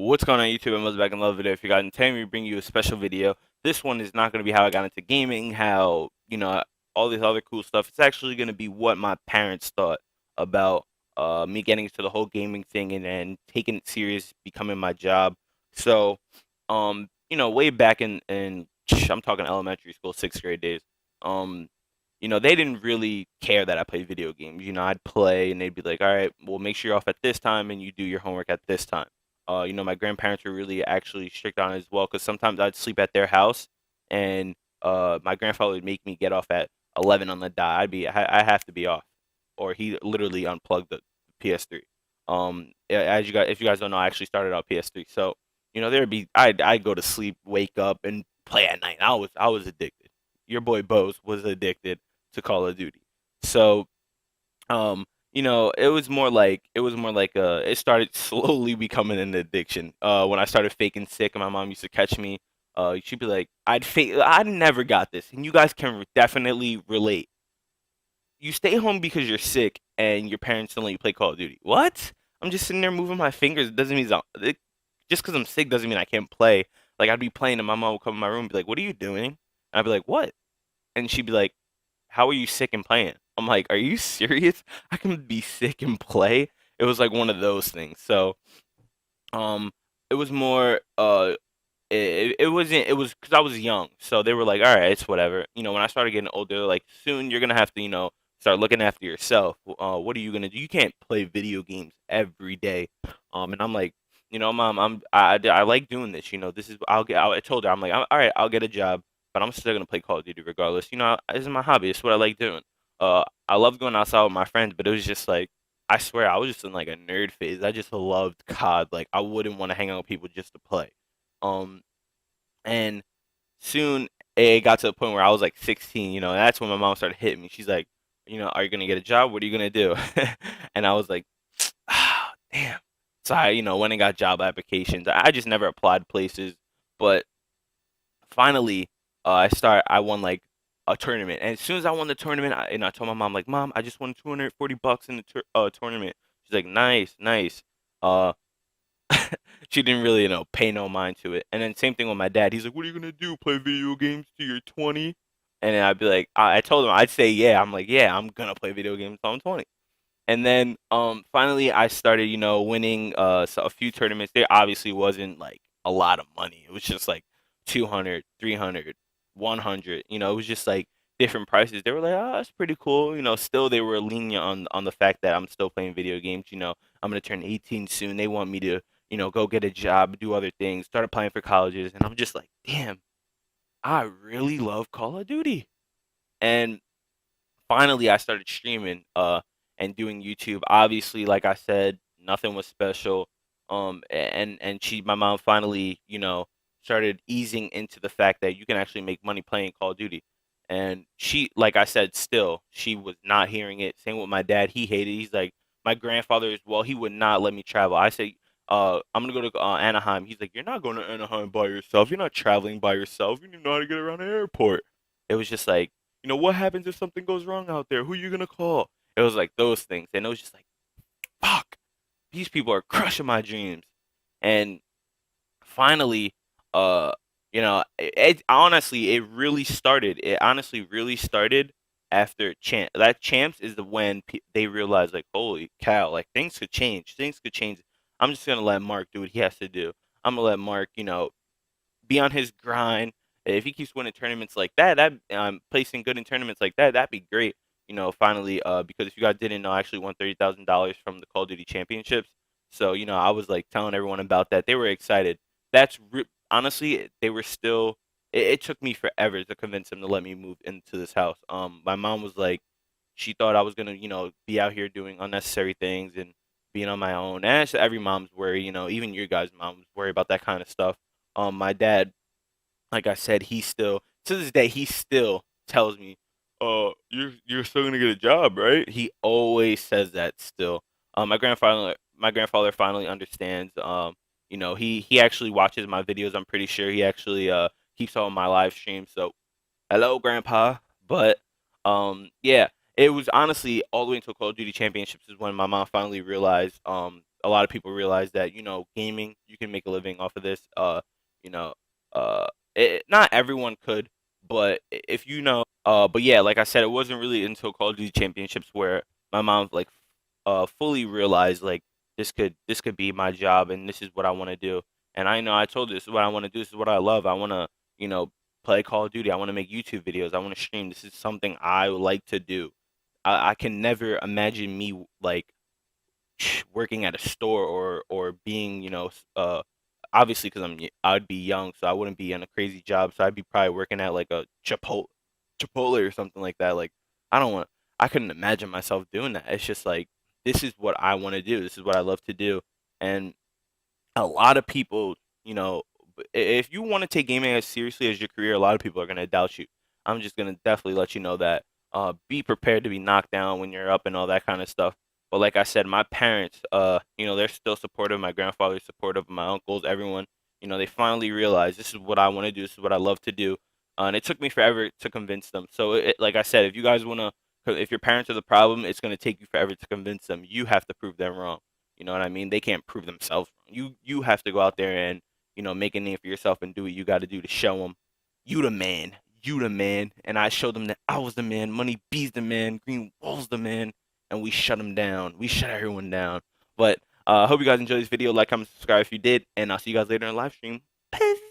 What's going on YouTube? MBoZe back in love video. If you got today, we bring you a special video. This one is not going to be how I got into gaming, how, all this other cool stuff. It's actually going to be what my parents thought about me getting into the whole gaming thing and taking it serious, becoming my job. So, way back in I'm talking elementary school, sixth grade days. Um, they didn't really care that I played video games. I'd play and they'd be like, "All right, well, make sure you're off at this time and you do your homework at this time." My grandparents were really actually strict on it as well because sometimes I'd sleep at their house and my grandfather would make me get off at 11 on the dot. I have to be off, or he literally unplugged the PS3. As you guys, if you guys don't know, I actually started out PS3. So there'd be I'd go to sleep, wake up, and play at night. I was addicted. Your boy BoZe was addicted to Call of Duty. So, it started slowly becoming an addiction. When I started faking sick and my mom used to catch me, she'd be like, I never got this, and you guys can definitely relate. You stay home because you're sick and your parents don't let you play Call of Duty. What? I'm just sitting there moving my fingers. It doesn't mean just because I'm sick doesn't mean I can't play. Like I'd be playing and my mom would come in my room and be like, "What are you doing?" And I'd be like, "What?" And she'd be like, "How are you sick and playing?" I'm like, "Are you serious? I can be sick and play?" It was like one of those things. So, um, it was more, it wasn't, it was because I was young. So they were like, "All right, it's whatever." When I started getting older, they're like, "Soon you're gonna have to, start looking after yourself. What are you gonna do? You can't play video games every day." And I'm like, "Mom, I like doing this. This is I told her, I'm like, "All right, I'll get a job, but I'm still gonna play Call of Duty regardless. This is my hobby. It's what I like doing. I love going outside with my friends, but it was just like, I swear, I was just in like a nerd phase. I just loved COD. Like, I wouldn't want to hang out with people just to play. Um, and soon it got to the point where I was like 16. And that's when my mom started hitting me. She's like, "Are you gonna get a job? What are you gonna do?" And I was like, "Ah, damn." So I, went and got job applications. I just never applied places, but finally, I won like a tournament, and as soon as I won the tournament, I told my mom like, "Mom, I just won $240 in the tournament." She's like, "Nice, nice." Uh, she didn't really, pay no mind to it. And then same thing with my dad. He's like, "What are you gonna do? Play video games till you're 20?" And then I'd be like, I told him I'd say yeah. I'm like, "Yeah, I'm gonna play video games till I'm 20." And then finally I started, winning a few tournaments. There obviously wasn't like a lot of money. It was just like 200, 300, 100. It was just like different prices. They were like, "Oh, that's pretty cool." Still they were lenient on the fact that I'm still playing video games. I'm gonna turn 18 soon. They want me to, go get a job, do other things, start applying for colleges, and I'm just like, "Damn, I really love Call of Duty." And finally I started streaming and doing YouTube. Obviously, like I said, nothing was special. And my mom finally, started easing into the fact that you can actually make money playing Call of Duty. And she, like I said, still she was not hearing it. Same with my dad. He hated it. He's like, my grandfather as well. He would not let me travel. I say, I'm gonna go to Anaheim. He's like, "You're not going to Anaheim by yourself. You're not traveling by yourself. You need to know how to get around the airport." It was just like, what happens if something goes wrong out there? Who are you gonna call? It was like those things, and it was just like, fuck, these people are crushing my dreams. And finally, uh, it really started. It honestly really started after Champ. That Champs is the when they realized like, holy cow, like things could change. Things could change. I'm just gonna let Mark do what he has to do. I'm gonna let Mark, be on his grind. If he keeps winning tournaments like that, placing good in tournaments like that, that'd be great. Finally, because if you guys didn't know, I actually won $30,000 from the Call of Duty Championships. So I was like telling everyone about that. They were excited. Honestly, they were still. It took me forever to convince them to let me move into this house. My mom was like, she thought I was gonna, be out here doing unnecessary things and being on my own. And it's every mom's worry, even your guys' moms worry about that kind of stuff. My dad, like I said, he still to this day he still tells me, you're still gonna get a job, right?" He always says that still. My grandfather finally understands. He actually watches my videos. I'm pretty sure he actually keeps all my live streams. So hello, Grandpa. But yeah, it was honestly all the way until Call of Duty Championships is when my mom finally realized a lot of people realize that gaming, you can make a living off of this. You know, uh, not everyone could, but if but yeah, like I said, it wasn't really until Call of Duty Championships where my mom like fully realized like this could be my job and this is what I want to do. And I know I told her this is what I want to do. This is what I love. I want to play Call of Duty. I want to make YouTube videos. I want to stream. This is something I like to do. I can never imagine me like working at a store or being obviously because I'd be young, so I wouldn't be in a crazy job. So I'd be probably working at like a Chipotle or something like that. Like I don't want. I couldn't imagine myself doing that. It's just like this is what I want to do. This is what I love to do, and a lot of people, if you want to take gaming as seriously as your career, a lot of people are going to doubt you. I'm just going to definitely let you know that be prepared to be knocked down when you're up and all that kind of stuff. But like I said, my parents, they're still supportive. My grandfather's supportive. My uncles, everyone, they finally realized this is what I want to do. This is what I love to do. And it took me forever to convince them. So, like I said, if you guys want to, if your parents are the problem, it's going to take you forever to convince them. You have to prove them wrong. You know what I mean? They can't prove themselves wrong. You have to go out there and make a name for yourself and do what you got to do to show them you the man, you the man. And I showed them that I was the man. Money B's the man. Green Wall's the man. And we shut them down. We shut everyone down. But I hope you guys enjoyed this video. Like, comment, subscribe if you did, and I'll see you guys later in the live stream. Peace.